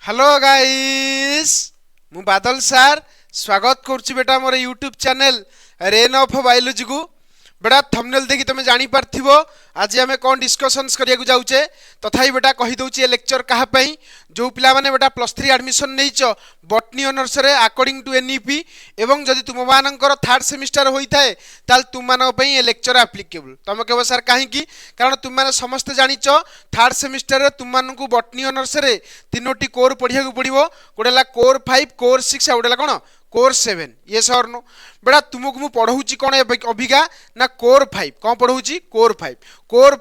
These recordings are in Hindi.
हेलो गाइस मु बादल सार स्वागत करुच्ची बेटा मोर YouTube channel rain of biology को बेटा थंबनेल देखि तुम जानी पारथिबो आज आमे कोन डिस्कशंस करिया को जाउचे तथाई बेटा कहि दउची ए लेक्चर कहा पई जो पिला माने बेटा +3 एडमिशन नैचो बॉटनी ऑनर्स रे अकॉर्डिंग टू एनईपी एवं जदि तुम मानकर थर्ड सेमिस्टर होई थाए ताल तुम मान पई ए लेक्चर एप्लीकेबल तुम केबो सर काहे की कारण तुम माने समस्त जानिचो थर्ड सेमिस्टर रे तुम मान को बॉटनी ऑनर्स रे तीनोटी कोर पढिया को पडिबो गोडेला कोर 5 कोर 6 आ गोडेला कोन कोर 7 ये सर नो बेटा तुमको मु पढ़ाऊँगी कौन अभिका ना कोर 5 कौन पढ़ाऊँगी कोर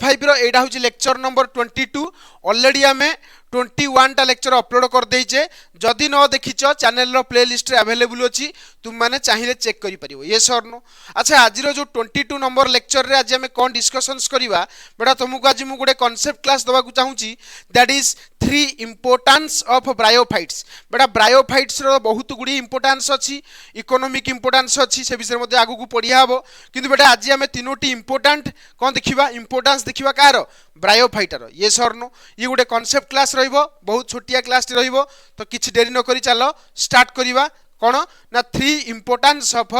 5 रो एटा होची लेक्चर नंबर 22 ऑलरेडी आमे 21 टा लेक्चर अपलोड कर देइचे जदि न देखिछ चैनल रो प्लेलिस्ट रे अवेलेबल अछि तुम माने चाहिए चेक करि परिबो ये सर नो अच्छा आज रो जो 22 नंबर लेक्चर रे आज हमें कोन डिस्कशंस करिवा बेटा तुमको आज मु गोटे कांसेप्ट क्लास दबा को चाहूची that is 3 importance of bryophytes बेटा ब्रायोफाइट्स रो बहुत गुडी इंपोर्टेंस अछि इकोनॉमिक इंपोर्टेंस अछि से विषय मध्ये आगु को पढिया हबो किंतु बेटा आज हमें तीनोटी इंपोर्टेंट कोन देखिबा इंपोर्टेंस देखिबा कार ब्रायोफाइटर ये सर नो ये गोटे कांसेप्ट क्लास रहिबो बहुत छोटिया क्लास रहिबो तो किछि देरी न करी चलो स्टार्ट करिबा कोन ना 3 इंपोर्टेंस ऑफ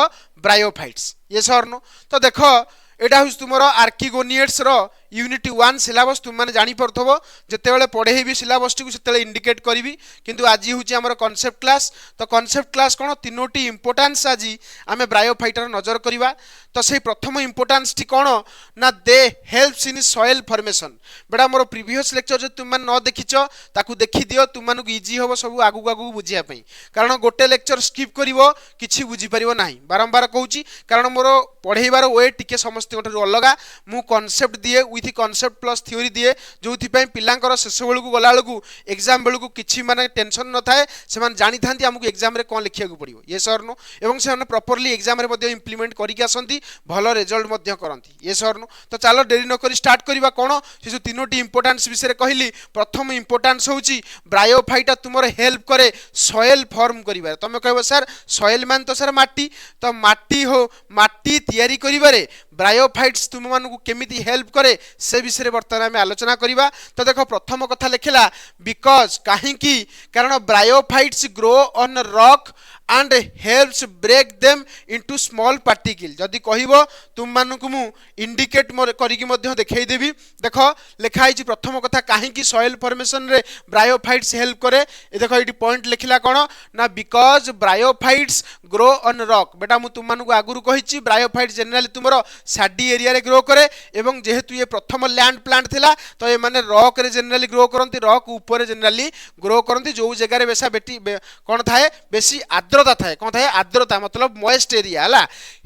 ब्रायोफाइट्स ये सर नो तो देखो एटा हुस तुमरो आर्किगोनियट्स रो यूनिट 1 सिलेबस तुम माने जानि परथबो जतेबेले पढेइबी सिलेबस टी को सेतेले इंडिकेट करबी किंतु आज हुची हमर कांसेप्ट क्लास तो कांसेप्ट क्लास कोन तीनोटी इंपोर्टेंस आज आमे ब्रायोफाइटर नजर करिवा तो सेही प्रथम इंपोर्टेंस टी कोन ना दे हेल्प्स इन सॉइल फॉर्मेशन बेटा मोर प्रीवियस लेक्चर जे तुम मान न देखिचो ताकू देखि दियो तुम मानू इजी होबो सब आगु आगु बुझिया पई कारण गोटे लेक्चर स्किप करिवो किछि बुझी परिवो नाही बारंबार कहूची कारण मोर पढेइबार वे टिके समस्त गोटे अलगा मु कांसेप्ट दिए विथ कांसेप्ट प्लस थ्योरी दिए जो पिलांकर शेष बेलू गला बेलू एग्जाम बेलू किसी माने टेंशन न थाए से जानी था आमको एग्जाम रे कौन लिखा पड़ो ये सर नो एवं से प्रॉपर्ली एग्जाम रे इंप्लीमेंट करके आसती भल रिजल्ट करती ये सर नो तो चलो डेरी नक स्टार्ट करवा कौन से जो तीनोटी इंपोर्टेंस विषय कहली प्रथम इंपोर्टेंस होची ब्रायोफाइटा तुम हेल्प करे सॉइल फॉर्म करिबार तुम कहबो सर सॉइल मान तो सर माटी तो माटी हो माटी तैयारी करिबारे ब्रायोफाइट्स तुम मानू केमिति हेल्प करे से विषय बर्तमान आम आलोचना करवा तो देखो प्रथम कथा लिखला बिकज कहीं कारण bryophytes grow on rock and helps break them into small particle जदि कहबो तुम मानकु मु इंडिकेट करिकि मध्य देखै देबी देखो लिखा हिची प्रथम कथा काहे कि सॉइल फॉर्मेशन रे ब्रायोफाइट्स हेल्प करे ए देखो एटी पॉइंट लिखिला कोन ना because bryophytes grow on rock बेटा मु तुम मानकु आगुरु कहिची ब्रायोफाइट्स जनरली तुमरो सैडी एरिया रे ग्रो करे एवं जेहेतु ये प्रथम लैंड प्लांट थिला तो ये माने रॉक रे जनरली ग्रो करंती रॉक ऊपर जनरली ग्रो करंती जो जगह रे बेसा बेटी कोन थाए बेसी आर्द्रता थाए कौन थाए आर्द्रता मतलब मॉइस्ट एरिया हला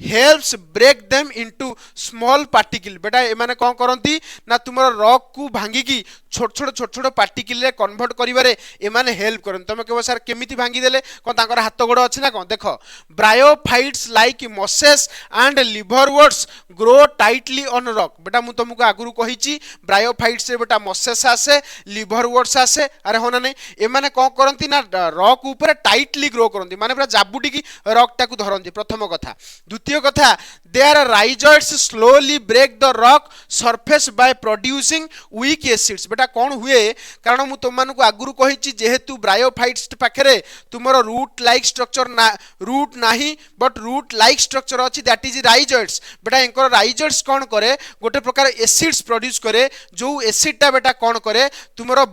helps break them into small particle बेटा ए माने कौन करंती ना तुमरो रॉक को भांगी की छोट छोट पार्टिकल रे कन्वर्ट करिवारे ए माने हेल्प करन तमे कहबो सर केमिति भांगी देले कोन ताकर हाथ गोड़ अछि ना कोन देखो bryophytes like mosses and liverworts grow tightly on rock बेटा मु तुमको आगुरु कहिची ब्रायोफाइट्स रे बेटा मॉसेस आसे लिवरवर्ट्स आसे अरे होना नै ए माने कोन करंती ना रॉक ऊपर टाइटली ग्रो करंती माने पूरा जाबुटी की रॉक टाकू धरंती प्रथम कथा द्वितीय कथा they are risers slowly break the rock surface by producing weak acids बेटा कौन हुए कारण मु तुम मानकु आगुरु कहिची जेहेतु ब्रायोफाइट्स पाखरे तुमरो रूट लाइक स्ट्रक्चर ना रूट नाही बट रूट लाइक स्ट्रक्चर अछि दैट इज राइजर्स बेटा एंकर राइजर्स कौन करे गोटे प्रकार एसिड्स प्रोड्यूस करे जो एसिड टा बेटा कौन करे तुमरो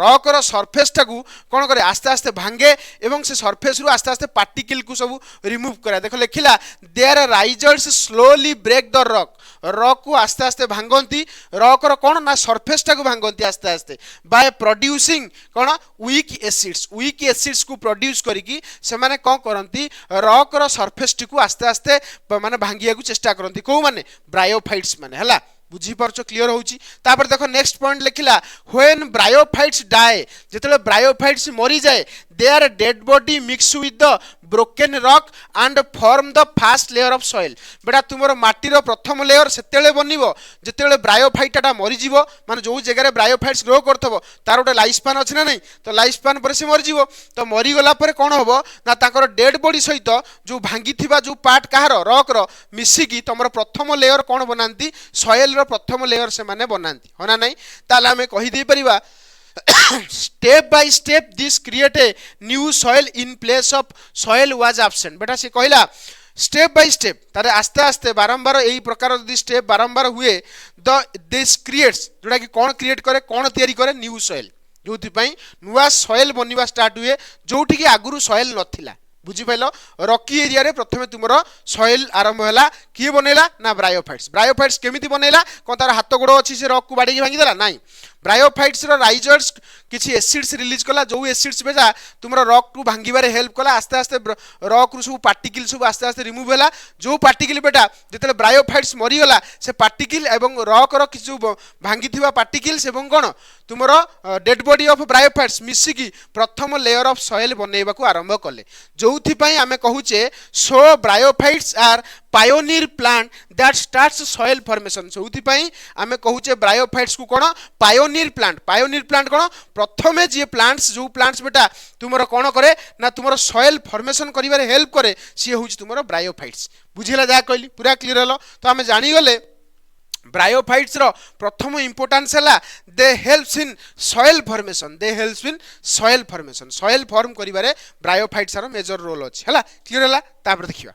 रॉक रो सरफेस टाकू कौन करे आस्ते आस्ते भांगे एवं से सरफेस रु आस्ते आस्ते पार्टिकल को सब रिमूव करे देखो लिखिला their rhizoids slowly break the rock rock को आस्ते आस्ते भांगंती रॉक रो कोन ना सरफेस टाकू भांगंती आस्ते आस्ते by producing cone weak acids को प्रोड्यूस करिकी से माने कोन करंती रॉक रो सरफेस टी को आस्ते आस्ते माने भांगिया को चेष्टा करंती को माने ब्रायोफाइट्स माने हला बुझी परछो क्लियर होउची तापर देखो नेक्स्ट पॉइंट लिखिला व्हेन ब्रायोफाइट्स डाई जेतले ब्रायोफाइट्स मरी जाए their dead body mix with the broken rock and form the first layer of soil बेटा तुमरो माटीर प्रथम लेयर सेतेले बनिबो जेतेले ब्रायोफाइटा मरि जीवो माने जो जगह रे ब्रायोफाइट्स ग्रो करथबो तार गोटे लाइफ स्पान अछि ना नहीं तो लाइफ स्पान पर से मरि जीवो तो मरि गला पर कोन होबो ना ताकर डेड बॉडी सहित जो भांगी थिबा जो पार्ट काहार रॉक रो मिसी की तमरो प्रथम लेयर कोन बनांती सॉइल रो प्रथम लेयर से माने बनांती होना नहीं ताले हमें कहि दे परिबा step by step this create a new soil in place of soil was absent. बेटा से कहला स्टेप बाय स्टेप तारे आस्ते आस्ते बारंबार यही प्रकार यदि स्टेप बारंबार हुए द दिस क्रिएट्स जोटा कि कौन क्रिएट करे कौन तैयारी करे न्यू सॉइल जो नुआ सॉइल बनवा स्टार्ट हुए जोठी कि आगुरु सॉइल नथिला। बुझिपाइल रॉकी एरिया रे प्रथमे तुमर सॉइल आरंभ हैला किए बनैला ना ब्रायोफाइट्स। ब्रायोफाइट्स केमिति बनैला कोन तार हाथ गोड़ अछि से रॉक को बाडी के भांगी देला नाही। ब्रायोफाइट्स रो राइजर्स किछि एसिड्स रिलीज कला जो एसिड्स बेजा तुमर रॉक को भांगीबारे हेल्प कला। आस्ते आस्ते रॉक रु सब पार्टिकल सब आस्ते आस्ते रिमूव हैला। जो पार्टिकल बेटा जेतले ब्रायोफाइट्स मरि गला से पार्टिकल एवं रॉक रो किछु भांगी थिबा पार्टिकल्स एवं कोन तुमर डेड बॉडी ऑफ ब्रायोफाइट्स मिसी की प्रथम लेयर ऑफ सॉइल बनैबा को आरंभ कले। जोथि पई आमे कहूचे so bryophytes are pioneer plant that starts soil formation. जोथि पई आमे कहूचे ब्रायोफाइट्स को कोन पायोनियर प्लांट। पायोनियर प्लांट कोन प्रथमे जे प्लांट्स जो प्लांट्स बेटा तुमरो कोन करे ना तुमरो सॉइल फॉर्मेशन करिवारे हेल्प करे सी होउची तुमरो ब्रायोफाइट्स। बुझिला जा कहली पूरा क्लियर हलो। तो आमे जानि गले ब्रायोफाइट्स रो प्रथम इंपोर्टेंस है they helps in soil formation. They helps in soil formation soil form करिवारे ब्रायोफाइट्स रो मेजर रोल अछि हला क्लियर हला। तापर देखिबा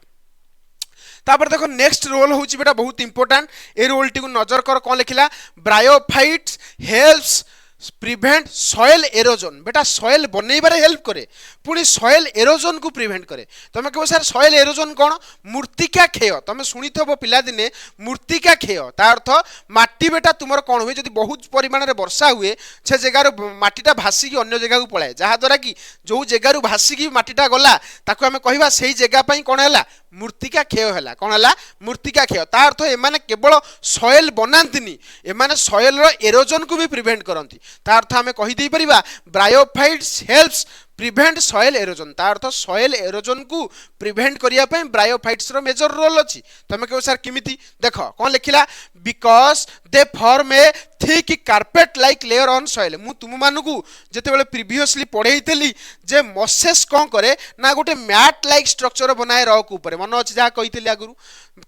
तापर देखो नेक्स्ट रोल होउची बेटा बहुत इंपोर्टेंट। ए रोल टी को नजर कर कोन लिखिला bryophytes helps prevent soil erosion. बेटा सॉइल बनैबारे हेल्प करे पुणी सॉइल एरोजन को प्रिवेंट करे। तमे कहबो सर सॉइल एरोजन कोन मूर्तिका क्षय तमे सुनिथबो पिला दिने मूर्तिका क्षय ता अर्थ माटी बेटा तुमर कोन हुए जदि बहुत परिमाण रे वर्षा हुए से जगार माटीटा भासी की अन्य जगह को पळाए जहा द्वारा कि जो जगार भासी की माटीटा गला ताको हमें कहबा सेही जगह पई कोन हैला मूर्तिका क्षय हैला। कोन हैला मूर्तिका क्षय ता अर्थ एमाने केवल सॉइल बनांतिनी एमाने सॉइल रो एरोजन को भी प्रिवेंट करंती। ता अर्थ हमें कहि देई परिबा bryophytes helps prevent soil erosion. ता अर्थ सॉइल एरोजन को प्रिवेंट करिया पय ब्रायोफाइट्स रो मेजर रोल अछि। तमे कहू सर किमिति देखो कोन लिखिला because they form a thick carpet like layer on soil. मु तुम मानकू जते बेले प्रीवियसली पढेइतली जे मॉसेस कोन करे ना गोटे मैट लाइक स्ट्रक्चर बनाए रॉक ऊपर मन अछि जा कहितली आगुरु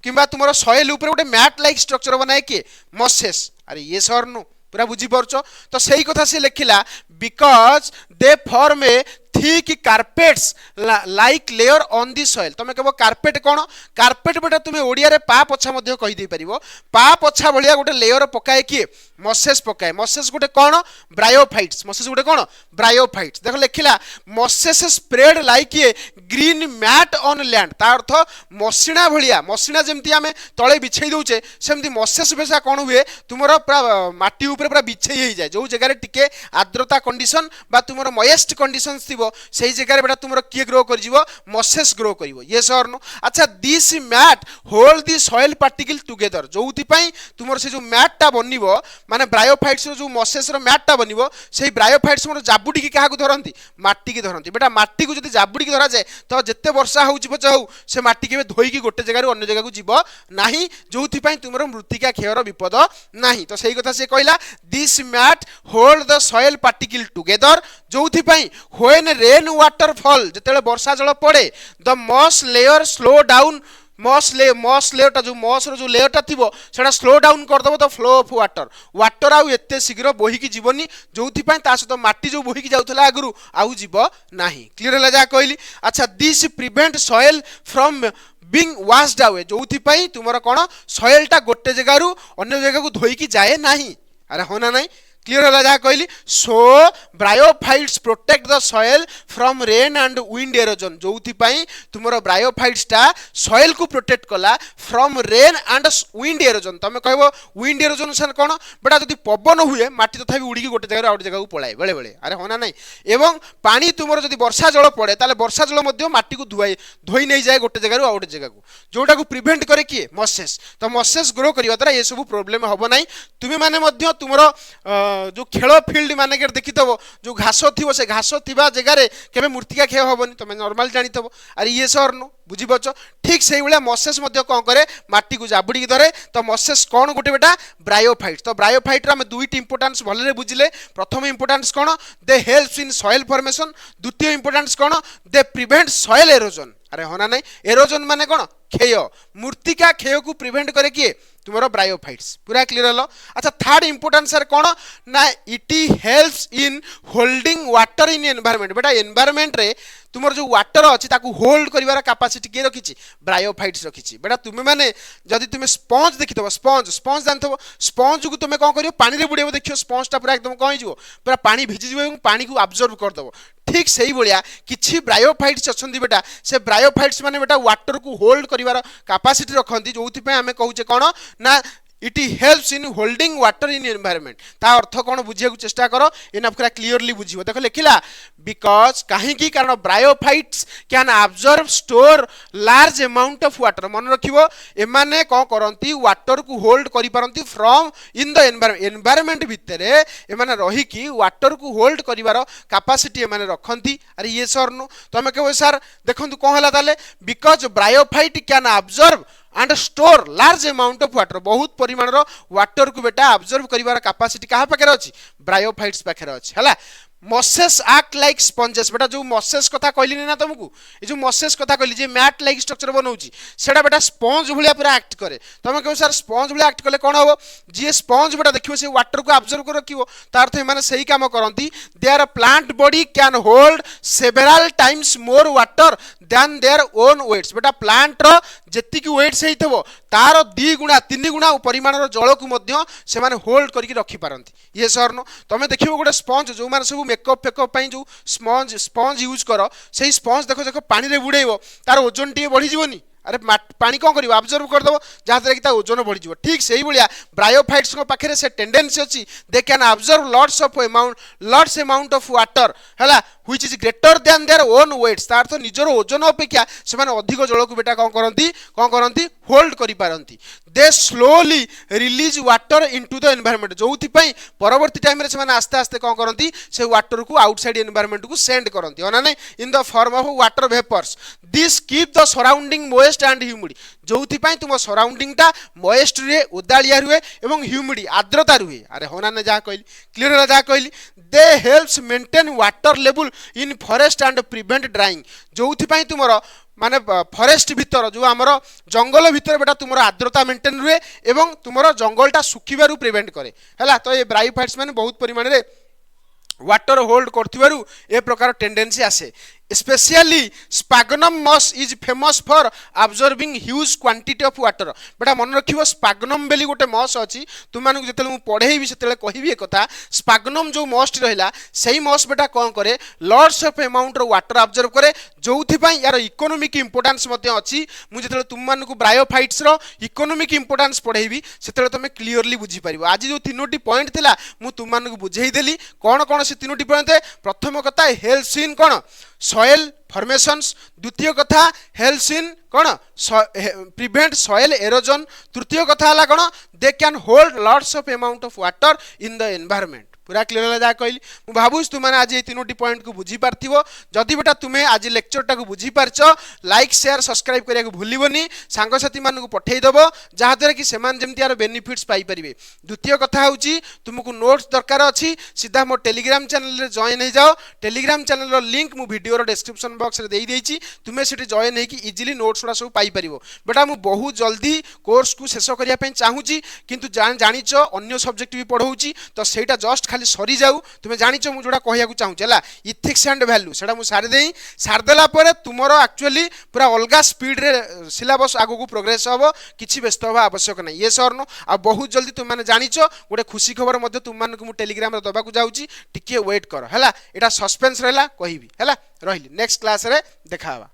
किबा तुमरो सॉइल ऊपर गोटे मैट लाइक स्ट्रक्चर बनाए के मॉसेस। अरे ये सर नो पूरा बुझी परछो तो सही कथा से लिखिला because they form a thick carpets like layer on the soil. तमे कहबो कार्पेट कोन कार्पेट बेटा तुमे ओडिया रे पा पछा मध्ये कहि दे परिबो पा पछा भलिया गोटे लेयर पकाए कि मॉसेस पकाए। मॉसेस गोटे कोन ब्रायोफाइट्स मॉसेस गोटे कोन ब्रायोफाइट्स। देखो लिखिला mosses spread like a green mat on land. ता अर्थ मसिना भलिया मसिना जेमति हमें तळे बिछेई दोचे सेमति मॉसेस बेसा कोन हुए तुमरो पूरा माटी ऊपर पूरा बिछेई हे जाय जो जगह रे टिके आर्द्रता कंडीशन बा तुमरो मॉइस्ट कंडीशंस थिबो सेही जगह बेटा तुमरो किए ग्रो कर जीवो मॉसेस ग्रो करिवो। यस और नो। अच्छा this mat hold the soil particle together जोउथि पई तुमरो से जो मैटटा बनिवो माने ब्रायोफाइट्स रो जो मॉसेस रो मैटटा बनिवो सेही ब्रायोफाइट्स मोर जाबुडी की काहा को धरंती माटी की धरंती। बेटा माटी को जदी जाबुडी की धरा जाय तो जत्ते वर्षा होउची बचा हो से माटी केबे धोई की गोटे जगह रो अन्य जगह को जीवो नाही जोउथि पई तुमरो मृत्तिका क्षयर विपद नाही। तो सही कथा से कहला this mat hold the soil particle together जोउथि पई व्हेन रेन वाटर फॉल जेतेले वर्षा जल पड़े the moss layer slow down moss layer टा जो मॉस रो जो लेयर टा थिबो सेटा स्लो डाउन कर दबो तो फ्लो ऑफ वाटर आउ एते शीघ्र बोही की जीवनी जोउथि पई ता सहित माटी जो बोही की जाउथला आगुरु आउ जीव नाही। क्लियर होला जा कहली। अच्छा this prevent soil from being washed away जोउथि पई तुमरो कोन सॉइल टा गोटे जगह रु अन्य जगह को धोई की जाए नाही। अरे होना नहीं क्लियर होला जा कहली। So bryophytes protect the soil from rain and wind erosion जोउथि पई तुमरो ब्रायोफाइट्स टा सॉइल को प्रोटेक्ट कला from rain and wind erosion. तमे कहबो विंड एरोजन सन कोन बेटा जदी पवन हुए माटी तथा भी उड़ी की गोटे जगह आउट जगह को पळाय बेले बेले। अरे होना नहीं एवं पानी तुमरो जदी वर्षा जल पड़े ताले वर्षा जल मध्ये माटी को धोई नहीं जाए गोटे जगह आउट जगह को जोटा को प्रिवेंट करे कि मॉसेस। तो मॉसेस ग्रो करिवा द्वारा ये सब प्रॉब्लम होबो नाही। तुमे माने मध्ये तुमरो जो खेल फील्ड माने के देखिथबो जो घास थिबो से घास थिबा जगह रे केबे मूर्तिका क्षय होबनी तमे नॉर्मल जानिथबो। अरे ये सर नो बुझी बचो ठीक सेही बेला मॉसेस मध्ये कोन करे माटी को जाबुडी की धरे। तो मॉसेस कोन गोटे बेटा ब्रायोफाइट। तो ब्रायोफाइट रा हम दुईटी इंपोर्टेंस भलरे बुझिले। प्रथम इंपोर्टेंस कोन they helps in soil formation. द्वितीय इंपोर्टेंस कोन दे प्रिवेंट सॉइल एरोजन। अरे होना नहीं एरोजन माने कोन क्षय मूर्तिका क्षय को प्रिवेंट करे किए तुमरो ब्रायोफाइट्स पूरा क्लियर हलो। अच्छा थर्ड इंपोर्टेंट सर कोन ना it helps in holding water in environment बेटा एनवायरनमेंट रे तुमर जो वाटर अच्छी ताकू होल्ड करिवार कैपेसिटी के रखी ब्रायोफाइट्स रखी बेटा तुम मैंने जदि तुम स्पंज देखिथबो स्पंज स्पंज जानथबो स्पंज को तुम कौन करियो पानी रे बुड़ेबो देखियो स्पंज टा पूरा एकदम कौन हो पूरा पानी भिजी जीवो पानी को अब्जॉर्ब कर दबो ठीक सही भाया किछि ब्रायोफाइट्स अछंती बेटा से ब्रायोफाइट्स माने बेटा वाटर को होल्ड करिवार कैपेसिटी रखंती जोथि पे हमें कहूचे कोन ना it helps in holding water in environment ता अर्थ कौन बुझे चेष्टा कर एना पूरा क्लियरली बुझिबो देख लिखिला बिकॉज कहीं की कारण bryophytes can observe store large amount of water मन रखिबो एमाने कौन करंती वाटर को होल्ड करि पारंती फ्रॉम इन द एनवायरनमेंट भितरे एमाने रही की वाटर को होल्ड करिवार कैपेसिटी एमाने रखंती अरे ये सर नो तमे कहबो सर देखंतु कोन हला ताले because bryophyte can observe and store large amount of water बहुत परिमाण वाटर को बेटा ऑब्जर्व करिवार कैपेसिटी कहा पाखे अछि ब्रायोफाइट्स पाखे अछि हला मसेस एक्ट लाइक स्पंजेस बेटा जो मसेस कथा कहली ना तुमको ये जो मसेस कथा कहली जे मैट लाइक स्ट्रक्चर बनाउची सेटा बेटा स्पंज भलिया पूरा एक्ट करे तुम कहो सर स्पंज भलिया एक्ट कले कोन हो जे स्पंज बेटा देखियो से वाटर को ऑब्जर्व कर रखियो तार अर्थ माने सही काम करंती their plant body can hold several times more water than their own weights बेटा प्लांट रो जेति की वेट्स हेइथबो तार 2 गुणा 3 गुणा परिमाण रो जल को मध्य से माने होल्ड करके रखि पारंती ये सर नो तुम देखियो गोटे स्पंज जो माने सब मेकअप फेकअप पाई जो स्पंज यूज कर से स्पंज देखो देखो पानी रे बुड़ेइबो तार ओजन टी बढ़ी जीवनी अरे पानी कौन कर ऑब्जर्व करदब जहाँद्वारा कि ओजन बढ़ी ठीक से भाया ब्रायोफाइट्स पाखे से टेंडेंसी अच्छी they can observe lots amount of water है which is greater than their own weights तार तो निजर ओजन अपेक्षा से अधिक जल को बेटा कौन करती होल्ड करि पारंती they slowly release water into the environment जो परवर्ती टाइम रे से आस्ते आस्ते कौन करती से वाटर को आउटसाइड एनवायरनमेंट को सेंड करती अने in the form of water vapours this keep the surrounding moist and humid जो तुम सराउंडिंग टा मोइस्ट रुए उदालिया रुए एवं ह्यूमिड आर्द्रता रुए अरे होना ने जहाँ कहली क्लियर है जहाँ कहली दे helps maintain water level in forest and prevent drawing जो तुमर माने फॉरेस्ट भीतर जो आमर जंगल भीतर बेटा तुम आर्द्रता मेंटेन रुए एवं तुम जंगलटा सुखिबारु प्रिवेंट करे है तो ये ब्रायोफाइट्स माने बहुत परिमाण रे वाटर होल्ड करथिबारु ए प्रकार टेंडेंसी आसे specially sphagnum moss is famous for observing huge quantity of water बेटा मन रखियो स्पाग्नम बेली गोटे मॉस अछि तुम मानक जतले मु पढेइबी सेतले कहिबी एक कथा स्पाग्नम जो मॉस रहला सेही मॉस बेटा कोन करे लॉट्स ऑफ अमाउंट रो वाटर ऑब्जर्व करे जोथि पई यार इकोनॉमिक इंपोर्टेंस मध्ये अछि मु जतले तुम मानक ब्रायोफाइट्स रो इकोनॉमिक इंपोर्टेंस पढेइबी सेतले तमे क्लियरली बुझी परिबो आज जो तीनोटी पॉइंट थिला मु तुम मानक बुझेई देली कोन कोन से तीनोटी पॉइंट प्रथम कथा हेल्थ इन कोन सॉइल फॉर्मेशंस द्वितीय कथा हेल्प्स इन कौन प्रिवेंट सॉइल एरोजन तृतीय कथा है कौन they can hold lots of amount of water in the environment पूरा क्लियर है जहाँ कहली मु भावुँ तुम आज ये तीनोटी पॉइंट को बुझी पार्थिबो जदि बेटा तुम्हें आज लेक्चर टा को बुझी पारछ लाइक शेयर सब्सक्राइब करिया को भूलिबनी सांग साथी मान को पठेई दबो जहाँ द्वारा कि सेमान जेमति यार बेनिफिट्स पाई परिबे द्वितीय कथा होची तुमको नोट्स दरकार अछि सीधा मो टेलीग्राम चैनल रे जॉइन हो जाओ टेलीग्राम चैनल रो लिंक मु वीडियो रो डिस्क्रिप्शन बॉक्स रे देई देइची तुमे सेठी जॉइन हेकी इजीली नोट्स उडा सब पाई परिबो बेटा मु बहुत जल्दी कोर्स को शेष करिया पई चाहूची किंतु जानिच अन्य सब्जेक्ट भी पढौची तो सेटा जस्ट खाली सरी जाऊ तुम जानिच मु जोड़ा कहया को चाहूचे है इथिक्स एंड वैल्यू सेटा मु सारी देई सार देला परे तुमरो एक्चुअली पूरा अलगा स्पीड रे सिलेबस आगो को प्रोग्रेस हबो किछि व्यस्त होबा आवश्यक नै ये सर नो आ बहुत जल्दी तुम माने जानिच गोटे खुशी खबर मध्ये तुम मान को मु टेलीग्राम रे दबा को जाउची टिके वेट कर हैला एटा सस्पेंस रहला कहिबी हैला रहिली नेक्स्ट क्लास रे देखा हबा।